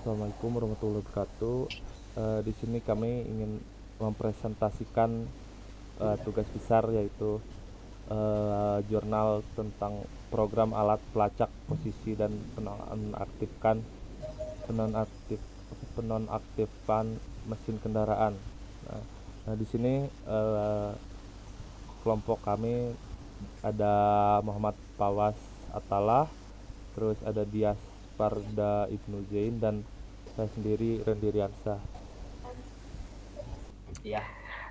Assalamualaikum warahmatullahi wabarakatuh. Di sini kami ingin mempresentasikan tugas besar yaitu jurnal tentang program alat pelacak posisi dan penonaktif penonaktifan mesin kendaraan. Nah, di sini kelompok kami ada Muhammad Pawas Atalah, terus ada Dias Parda Ibnu Zain, dan saya sendiri Randy Riansah. Ya,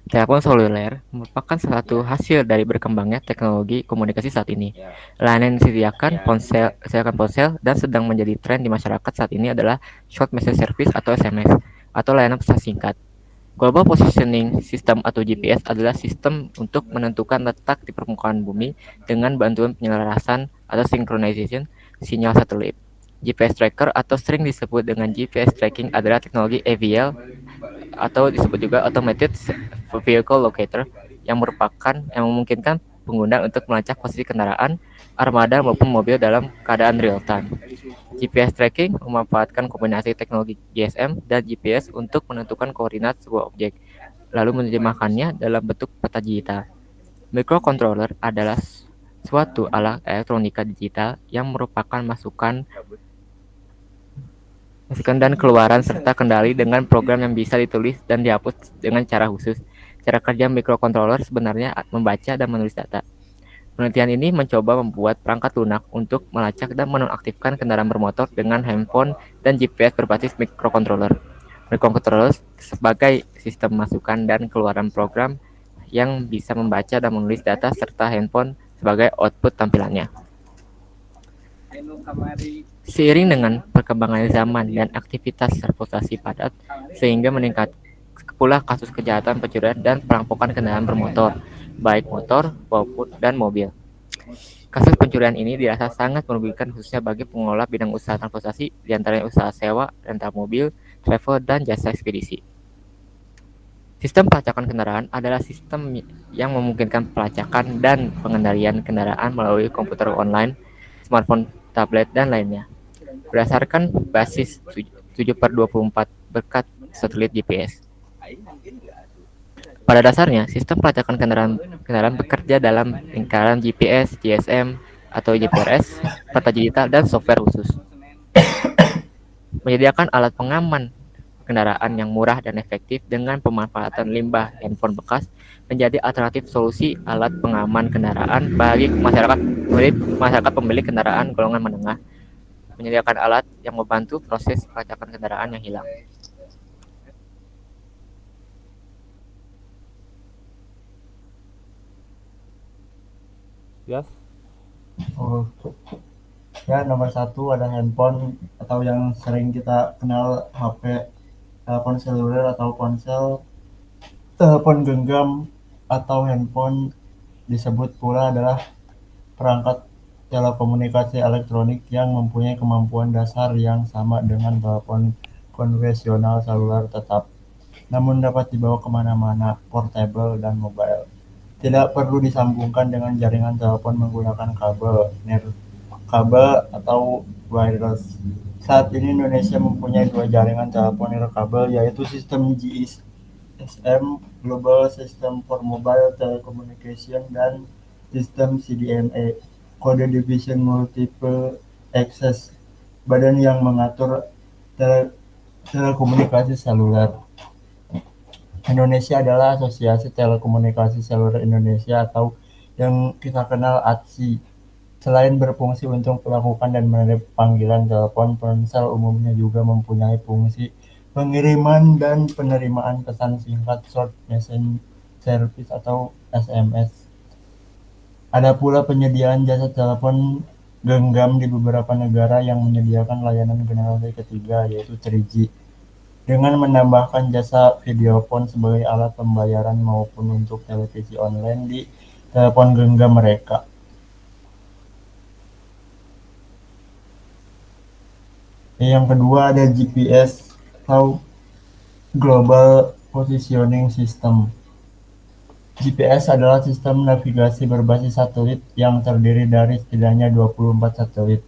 telepon seluler merupakan salah satu hasil dari berkembangnya teknologi komunikasi saat ini. Layanan yang disediakan ponsel dan sedang menjadi tren di masyarakat saat ini adalah Short Message Service atau SMS, atau layanan pesan singkat. Global Positioning System atau GPS adalah sistem untuk menentukan letak di permukaan bumi dengan bantuan penyelarasan atau synchronization sinyal satelit. GPS tracker atau sering disebut dengan GPS tracking adalah teknologi AVL atau disebut juga Automated Vehicle Locator yang memungkinkan pengguna untuk melacak posisi kendaraan, armada maupun mobil dalam keadaan real time. GPS tracking memanfaatkan kombinasi teknologi GSM dan GPS untuk menentukan koordinat sebuah objek, lalu menerjemahkannya dalam bentuk peta digital. Microcontroller adalah suatu alat elektronika digital yang merupakan masukan dan keluaran serta kendali dengan program yang bisa ditulis dan dihapus dengan cara khusus. Cara kerja microcontroller sebenarnya membaca dan menulis data. Penelitian ini mencoba membuat perangkat lunak untuk melacak dan menonaktifkan kendaraan bermotor dengan handphone dan GPS berbasis microcontroller. Microcontroller sebagai sistem masukan dan keluaran program yang bisa membaca dan menulis data serta handphone sebagai output tampilannya. Seiring dengan perkembangan zaman dan aktivitas transportasi padat, sehingga meningkat pula kasus kejahatan pencurian dan perampokan kendaraan bermotor, baik motor maupun dan mobil. Kasus pencurian ini dirasa sangat merugikan khususnya bagi pengelola bidang usaha transportasi, diantaranya usaha sewa, rental mobil, travel, dan jasa ekspedisi. Sistem pelacakan kendaraan adalah sistem yang memungkinkan pelacakan dan pengendalian kendaraan melalui komputer online, smartphone, tablet, dan lainnya. Berdasarkan basis 7/24 berkat satelit GPS. Pada dasarnya, sistem pelacakan kendaraan bekerja dalam lingkaran GPS, GSM, atau GPRS, peta digital, dan software khusus. Menyediakan alat pengaman kendaraan yang murah dan efektif dengan pemanfaatan limbah handphone bekas menjadi alternatif solusi alat pengaman kendaraan bagi masyarakat pemilik kendaraan golongan menengah, menyediakan alat yang membantu proses pelacakan kendaraan yang hilang. Dias? Oh, ya nomor satu ada handphone atau yang sering kita kenal HP, telepon seluler atau ponsel, telepon genggam atau handphone disebut pula adalah perangkat telekomunikasi elektronik yang mempunyai kemampuan dasar yang sama dengan telepon konvensional seluler tetap, namun dapat dibawa kemana-mana, portable, dan mobile. Tidak perlu disambungkan dengan jaringan telepon menggunakan kabel atau wireless. Saat ini Indonesia mempunyai dua jaringan telepon nirkabel, yaitu sistem GSM Global System for Mobile Telecommunication dan sistem CDMA Code Division Multiple Access, badan yang mengatur telekomunikasi seluler. Indonesia adalah Asosiasi Telekomunikasi Seluler Indonesia atau yang kita kenal ATSI. Selain berfungsi untuk melakukan dan menerima panggilan telepon, ponsel umumnya juga mempunyai fungsi pengiriman dan penerimaan pesan singkat short message service atau SMS. Ada pula penyediaan jasa telepon genggam di beberapa negara yang menyediakan layanan generasi ketiga, yaitu 3G, dengan menambahkan jasa videophone sebagai alat pembayaran maupun untuk televisi online di telepon genggam mereka. Yang kedua ada GPS atau Global Positioning System. GPS adalah sistem navigasi berbasis satelit yang terdiri dari setidaknya 24 satelit.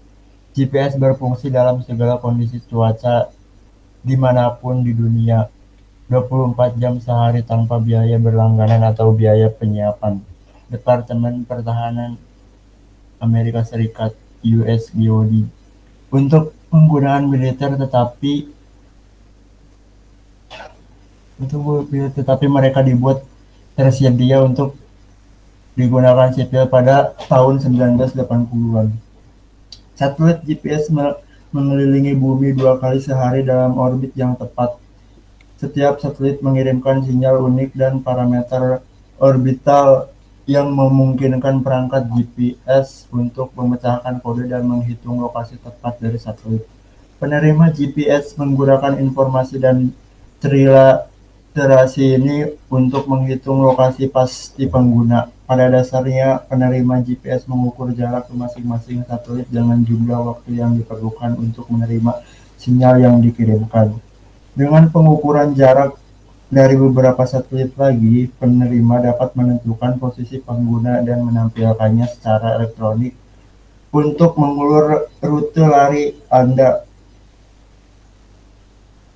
GPS berfungsi dalam segala kondisi cuaca dimanapun di dunia, 24 jam sehari tanpa biaya berlangganan atau biaya penyiapan. Departemen Pertahanan Amerika Serikat (US DoD) untuk penggunaan militer, tetapi mereka dibuat tersedia untuk digunakan sipil pada tahun 1980-an. Satelit GPS mengelilingi bumi 2 kali sehari dalam orbit yang tepat. Setiap satelit mengirimkan sinyal unik dan parameter orbital yang memungkinkan perangkat GPS untuk memecahkan kode dan menghitung lokasi tepat dari satelit. Penerima GPS menggunakan informasi dan trilaterasi ini untuk menghitung lokasi pasti pengguna. Pada dasarnya, penerima GPS mengukur jarak ke masing-masing satelit dengan jumlah waktu yang diperlukan untuk menerima sinyal yang dikirimkan. Dengan pengukuran jarak dari beberapa satelit lagi, penerima dapat menentukan posisi pengguna dan menampilkannya secara elektronik untuk mengulur rute lari Anda.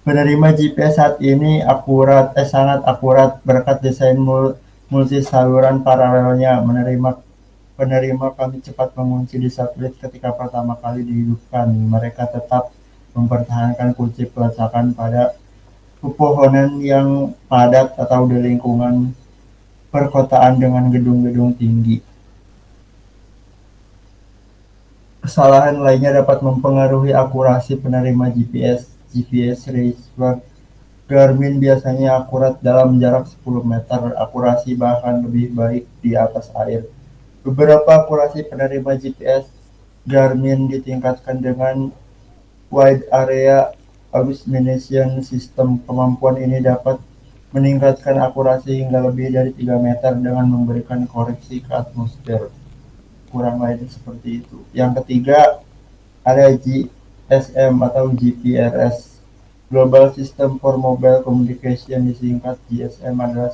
Penerima GPS saat ini sangat akurat berkat desain multi-saluran paralelnya. Penerima kami cepat mengunci di satelit ketika pertama kali dihidupkan. Mereka tetap mempertahankan kunci pelecakan pada pepohonan yang padat atau di lingkungan perkotaan dengan gedung-gedung tinggi. Kesalahan lainnya dapat mempengaruhi akurasi penerima GPS. GPS receiver Garmin biasanya akurat dalam jarak 10 meter, akurasi bahkan lebih baik di atas air. Beberapa akurasi penerima GPS Garmin ditingkatkan dengan Wide Area Illumination System. Kemampuan ini dapat meningkatkan akurasi hingga lebih dari 3 meter dengan memberikan koreksi ke atmosfer. Kurang lebih seperti itu. Yang ketiga ada GSM atau GPRS. Global System for Mobile Communication, disingkat GSM, adalah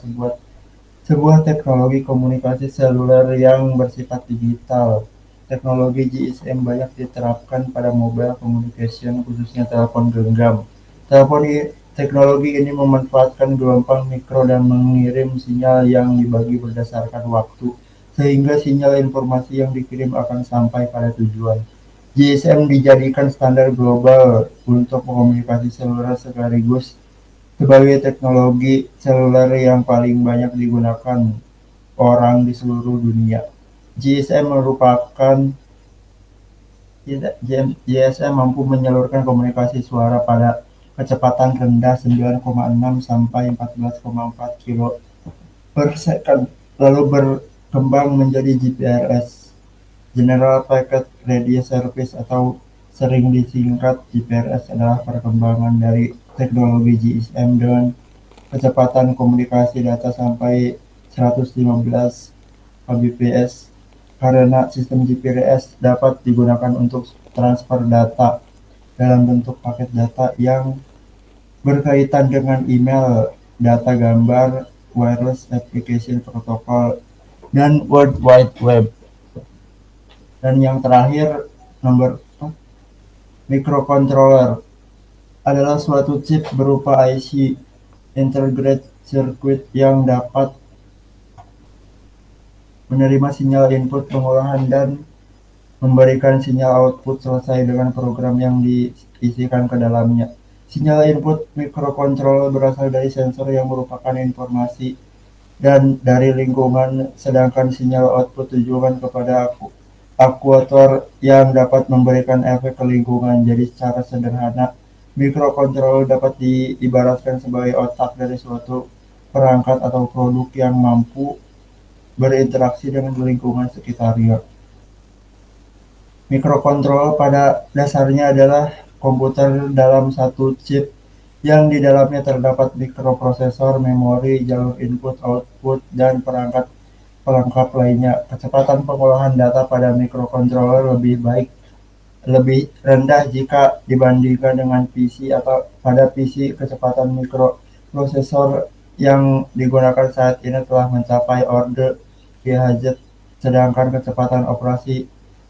sebuah teknologi komunikasi seluler yang bersifat digital. Teknologi GSM banyak diterapkan pada mobile communication, khususnya telepon genggam. Teknologi ini memanfaatkan gelombang mikro dan mengirim sinyal yang dibagi berdasarkan waktu, sehingga sinyal informasi yang dikirim akan sampai pada tujuan. GSM dijadikan standar global untuk komunikasi seluler sekaligus sebagai teknologi seluler yang paling banyak digunakan orang di seluruh dunia. GSM mampu menyalurkan komunikasi suara pada kecepatan rendah 9,6 sampai 14,4 kilo per second, lalu berkembang menjadi GPRS. General Packet Radio Service atau sering disingkat GPRS adalah perkembangan dari teknologi GSM dengan kecepatan komunikasi data sampai 115 Kbps. Karena sistem GPRS dapat digunakan untuk transfer data dalam bentuk paket data yang berkaitan dengan email, data gambar, wireless application protocol, dan World Wide Web. Dan yang terakhir, microcontroller adalah suatu chip berupa IC integrated circuit yang dapat menerima sinyal input pengolahan dan memberikan sinyal output selesai dengan program yang diisikan ke dalamnya. Sinyal input microcontroller berasal dari sensor yang merupakan informasi dan dari lingkungan, sedangkan sinyal output tujuan kepada aktuator yang dapat memberikan efek ke lingkungan. Jadi secara sederhana, microcontroller dapat diibaratkan sebagai otak dari suatu perangkat atau produk yang mampu berinteraksi dengan lingkungan sekitarnya. Microcontroller pada dasarnya adalah komputer dalam satu chip yang di dalamnya terdapat mikroprosesor, memori, jalur input-output, dan perangkat pelengkap lainnya. Kecepatan pengolahan data pada microcontroller lebih rendah jika dibandingkan dengan PC atau pada PC. Kecepatan mikroprosesor yang digunakan saat ini telah mencapai order GHz, sedangkan kecepatan operasi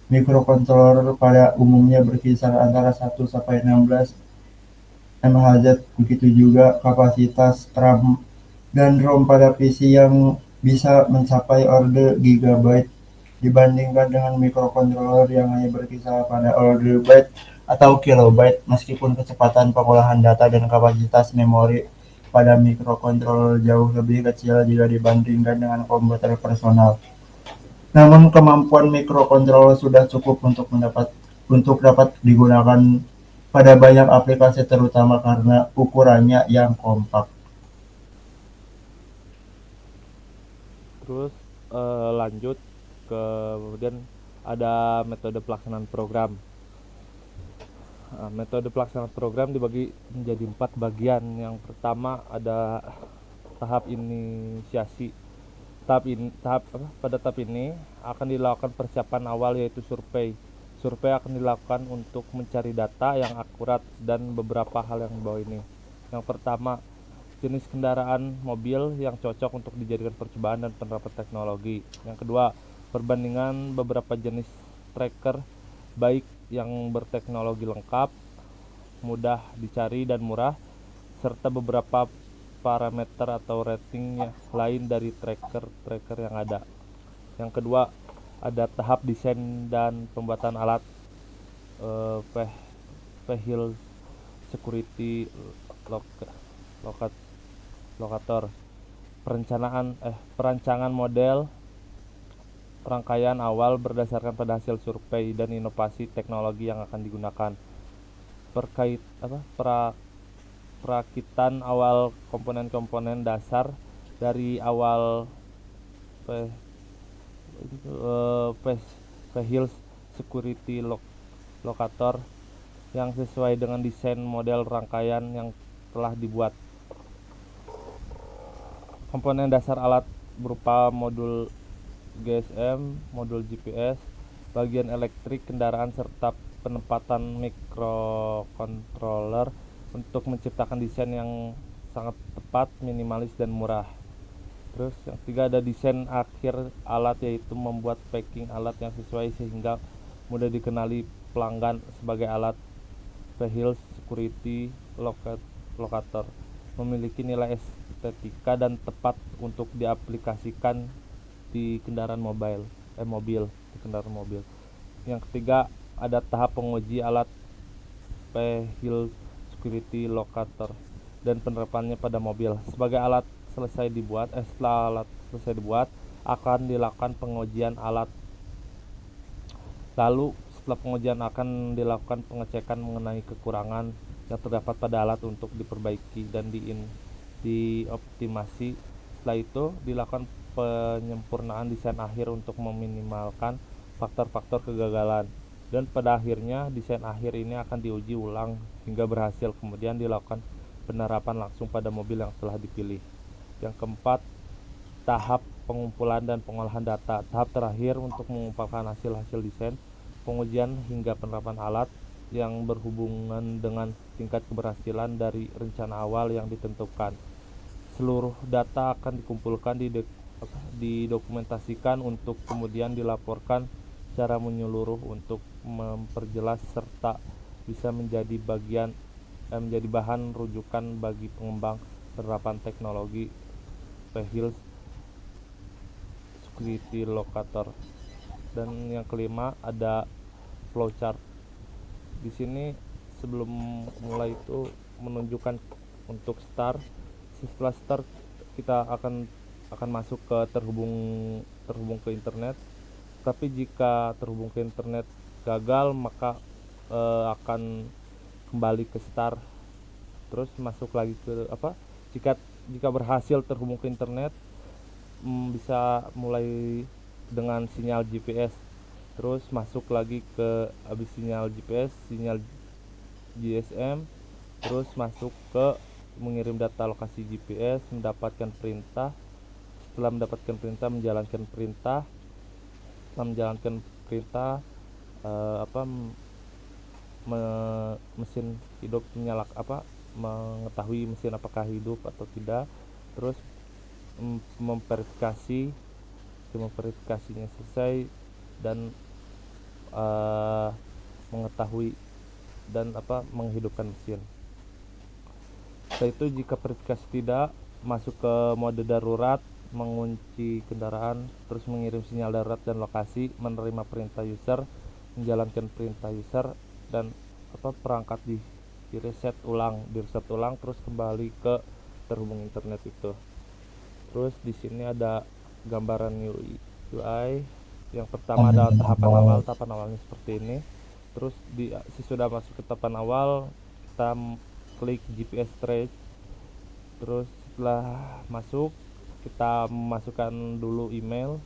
mikrocontroller pada umumnya berkisar antara 1 sampai 16 MHZ, begitu juga kapasitas RAM dan ROM pada PC yang bisa mencapai order gigabyte dibandingkan dengan mikrokontroler yang hanya berkisar pada order byte atau kilobyte. Meskipun kecepatan pengolahan data dan kapasitas memori pada mikrokontroler jauh lebih kecil jika dibandingkan dengan komputer personal, namun kemampuan mikrokontroler sudah cukup untuk dapat digunakan pada banyak aplikasi, terutama karena ukurannya yang kompak. Terus lanjut ke kemudian ada metode pelaksanaan program. Metode pelaksanaan program dibagi menjadi 4 bagian. Yang pertama ada tahap inisiasi. Pada tahap ini akan dilakukan persiapan awal, yaitu survei. Survei akan dilakukan untuk mencari data yang akurat dan beberapa hal yang di bawah ini. Yang pertama, jenis kendaraan mobil yang cocok untuk dijadikan percobaan dan penerapan teknologi. Yang kedua, perbandingan beberapa jenis tracker, baik yang berteknologi lengkap, mudah dicari dan murah, serta beberapa parameter atau rating lain dari tracker yang ada. Yang kedua, ada tahap desain dan pembuatan alat vehicle security locator, perancangan model rangkaian awal berdasarkan pada hasil survei dan inovasi teknologi yang akan digunakan. Perakitan awal komponen-komponen dasar dari awal vehicle security locator yang sesuai dengan desain model rangkaian yang telah dibuat. Komponen dasar alat berupa modul GSM, modul GPS, bagian elektrik kendaraan, serta penempatan mikrokontroler untuk menciptakan desain yang sangat tepat, minimalis, dan murah. Terus yang ketiga ada desain akhir alat, yaitu membuat packing alat yang sesuai sehingga mudah dikenali pelanggan sebagai alat vehicle security locator, memiliki nilai estetika dan tepat untuk diaplikasikan di kendaraan mobil. Yang ketiga ada tahap penguji alat vehicle security locator dan penerapannya pada mobil. Setelah alat selesai dibuat, akan dilakukan pengujian alat. Lalu setelah pengujian akan dilakukan pengecekan mengenai kekurangan yang terdapat pada alat untuk diperbaiki dan dioptimasi. Setelah itu dilakukan penyempurnaan desain akhir untuk meminimalkan faktor-faktor kegagalan. Dan pada akhirnya desain akhir ini akan diuji ulang hingga berhasil, kemudian dilakukan penerapan langsung pada mobil yang telah dipilih. Yang keempat, tahap pengumpulan dan pengolahan data. Tahap terakhir untuk mengumpulkan hasil desain, pengujian hingga penerapan alat yang berhubungan dengan tingkat keberhasilan dari rencana awal yang ditentukan. Seluruh data akan dikumpulkan, didokumentasikan untuk kemudian dilaporkan secara menyeluruh untuk memperjelas serta bisa menjadi bahan rujukan bagi pengembang penerapan teknologi vehicle security locator. Dan yang kelima ada flowchart. Di sini sebelum mulai itu menunjukkan untuk start. Setelah start kita akan masuk ke terhubung ke internet. Tapi jika terhubung ke internet gagal, maka akan kembali ke start, terus masuk lagi ke jika berhasil terhubung ke internet, bisa mulai dengan sinyal GPS, terus masuk lagi ke habis sinyal GPS, sinyal GSM, terus masuk ke mengirim data lokasi GPS, mendapatkan perintah. Setelah mendapatkan perintah, menjalankan perintah mesin hidup mengetahui mesin apakah hidup atau tidak, terus memverifikasinya selesai dan mengetahui dan menghidupkan mesin. Setelah itu jika verifikasi tidak, masuk ke mode darurat, mengunci kendaraan, terus mengirim sinyal darurat dan lokasi, menerima perintah user, menjalankan perintah user, dan perangkat di reset ulang, terus kembali ke terhubung internet itu. Terus di sini ada gambaran UI. Yang pertama adalah tahapan awal. Tahapan awalnya seperti ini. Terus sudah masuk ke tahapan awal, kita klik GPS trace. Terus setelah masuk, kita masukkan dulu email.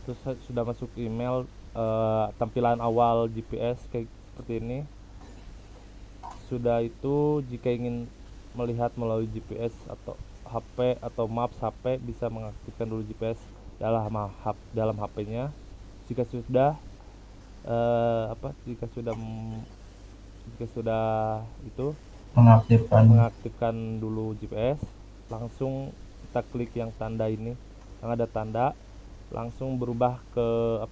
Terus sudah masuk email, tampilan awal GPS kayak seperti ini. Sudah itu, jika ingin melihat melalui GPS atau HP atau Maps HP, bisa mengaktifkan dulu GPS dalam HP-nya. Jika sudah jika sudah itu mengaktifkan dulu GPS, langsung kita klik yang tanda ini, yang ada tanda, langsung berubah ke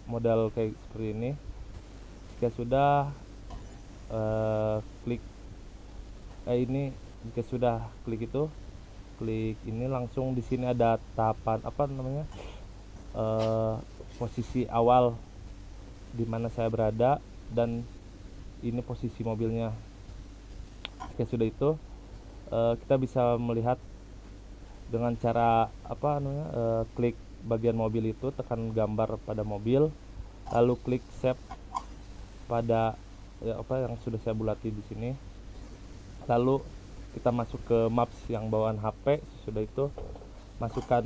model kayak seperti ini. Jika sudah jika sudah klik ini, langsung di sini ada tahapan posisi awal di mana saya berada, dan ini posisi mobilnya. Jika sudah itu, kita bisa melihat dengan cara klik bagian mobil itu, tekan gambar pada mobil, lalu klik save pada yang sudah saya bulati di sini. Lalu kita masuk ke Maps yang bawaan HP. Sudah itu, masukkan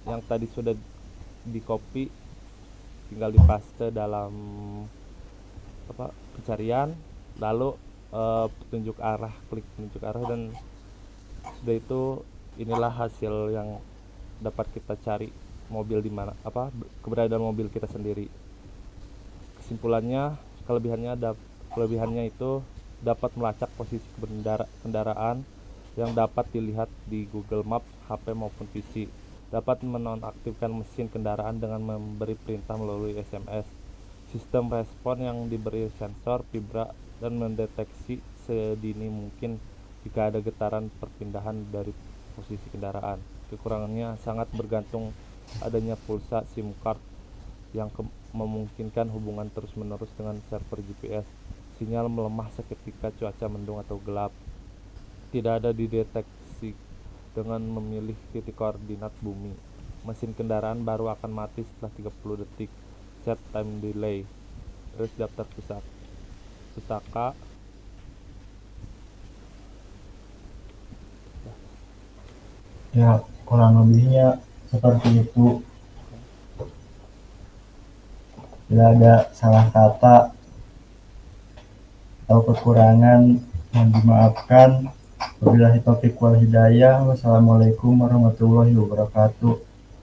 yang tadi sudah di copy, tinggal dipaste dalam pencarian, lalu petunjuk arah, klik petunjuk arah, dan sudah itu, inilah hasil yang dapat kita cari, mobil di mana, keberadaan mobil kita sendiri. Kesimpulannya, kelebihannya itu dapat melacak posisi kendaraan yang dapat dilihat di Google Maps HP maupun PC, dapat menonaktifkan mesin kendaraan dengan memberi perintah melalui SMS, sistem respon yang diberi sensor vibra, dan mendeteksi sedini mungkin jika ada getaran perpindahan dari posisi kendaraan. Kekurangannya sangat bergantung adanya pulsa SIM card yang memungkinkan hubungan terus-menerus dengan server GPS. Sinyal melemah seketika cuaca mendung atau gelap. Tidak ada dideteksi dengan memilih titik koordinat bumi. Mesin kendaraan baru akan mati setelah 30 detik. Set time delay. Terus daftar pusaka. Ya, kurang lebihnya seperti itu. Bila ada salah kata atau kekurangan, mohon dimaafkan. Wabillahi taufiq wal hidayah. Wassalamualaikum warahmatullahi wabarakatuh.